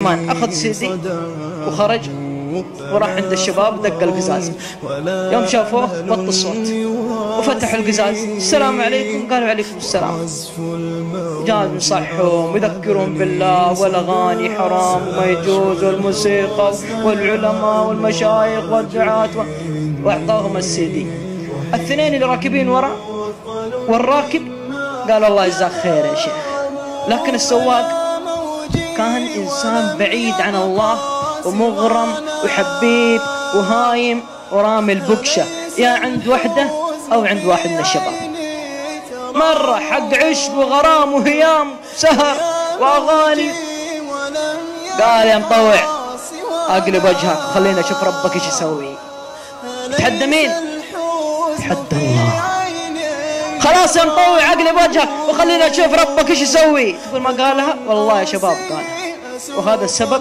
أخذ سيدي وخرج وراح عند الشباب دق القزاز. يوم شافوه بط الصوت وفتحوا القزاز. السلام عليكم، قالوا عليكم السلام. جاء ينصحهم ويذكرهم بالله والأغاني حرام وما يجوز والموسيقى والعلماء والمشايخ والدعاة وأعطاهم السيدي. الاثنين اللي راكبين ورا والراكب قال الله يجزاك خير يا شيخ، لكن السواق كان إنسان بعيد عن الله ومغرم وحبيب وهايم ورامي البكشة، يا عند وحده أو عند واحد من الشباب. مرة حق عشق وغرام وهيام سهر وأغاني. قال يا مطوع أقلب وجهك وخلينا نشوف ربك إيش يسوي. تحدى مين؟ تحدى الله. خلاص يا مطوع أقلب وجهك وخلينا نشوف ربك إيش يسوي. تقول ما قالها؟ والله يا شباب قالها، وهذا السبب